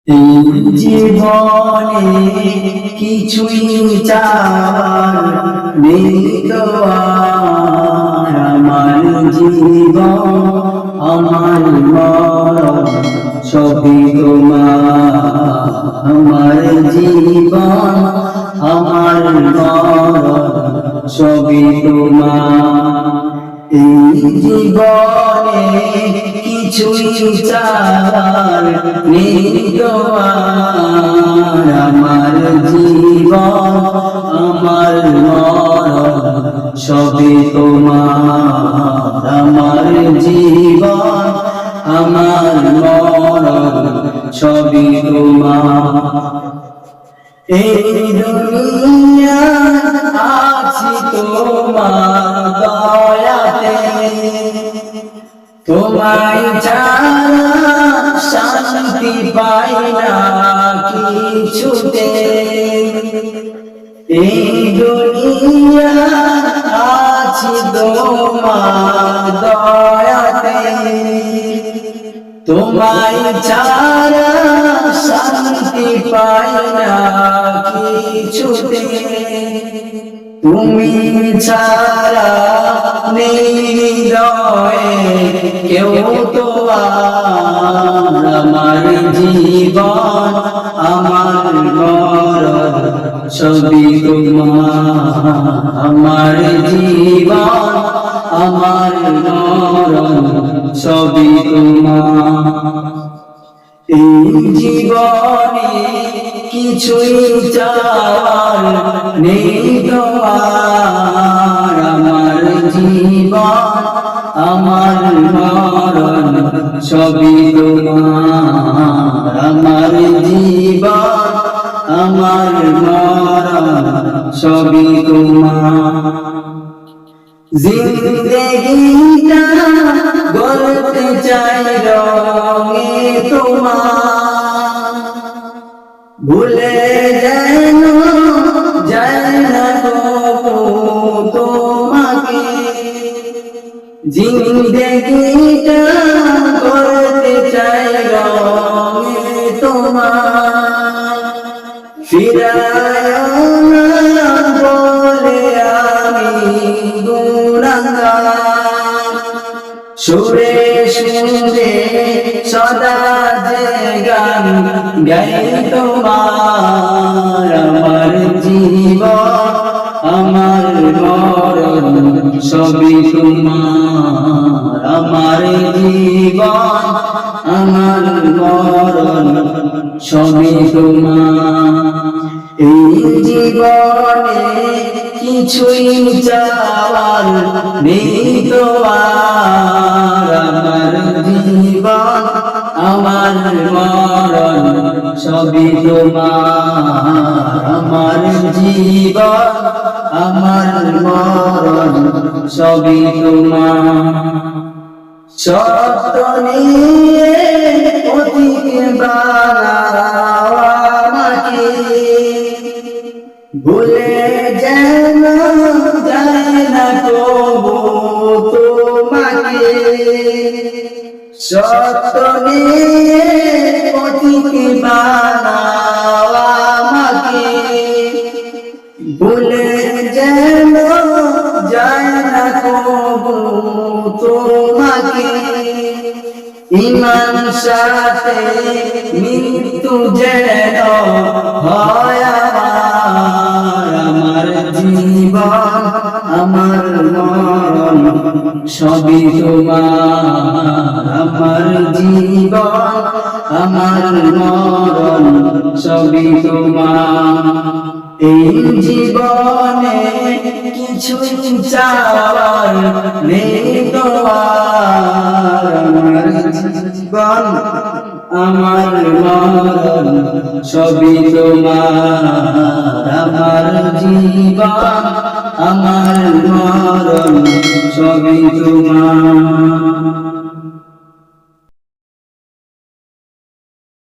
এই জীবনে কিছুই চাওয়ার নেই তো আর। আমার জীবন আমার মরণ সবই তোমার। আমার জীবন আমার মরণ সবই তোমার। এই জীবনে কিছুই চাওয়ার নেই তো আর। আমার জীবন আমার মরণ সবই তোমার। আমার জীবন আমার মরণ সবই তোমার। এই দুনিয়া আছি তোমার দয়াতে, তোমায় ছাড়া শান্তি পাই না কিছুতে। এই দুনিয়া আছি তোমার দয়াতে, তোমায় ছাড়া শান্তি পাই না কিছুতে। তুমি ছাড়া নেই হৃদয়ে কেউ তো আর। আমার জীবন আমার মরণ সবই তোমার। আমার জীবন আমার মরণ সবই তোমার। এই জীবনে কিছুই চাওয়ার নেই তো আর। আমার জীবন আমার মরণ সবই তোমার। আমার জীবন আমার মরণ সবই তোমার। জিন্দেগিটা গড়তে চাই রঙে তোমার, ভুলে যেন যায় না তবু তোমাকে। জিন্দেগিটা গড়তে চাই রঙে তোমার, ফিরায় না বলে আমি গুনাহগার। সুরে সুরে সদা যে গান গাই তোমার। আমার জীবন আমার মরণ সবই তোমার। আমার জীবন আমার মরণ সবই তোমার। এই জীবনে কিছুই চাওয়ার নেই তো আর। আমার জীবন আমার মরণ সবই তোমার। আমার জীবন আমার মরণ সবই তোমার। সত্য নিয়ে অতীত বানাও আমাকে, ভুলে যেন যায় না তবু তোমাকে। সত্য নিয়ে অতীত বানাও আমাকে, ভুলে যেন যায় না তবু তোমাকে। ইমান সাথে মৃত্যু যেন হয় আমার। আমার জীবন আমার মরণ সবই তোমার। আমার জীবন আমার মরণ সবই তোমার। এই জীবনে কিছুই চাওয়ার নেই তো আর। আমার জীবন আমার মরণ সবই তোমার। আমার জীবন আমার মরণ সবই তোমার।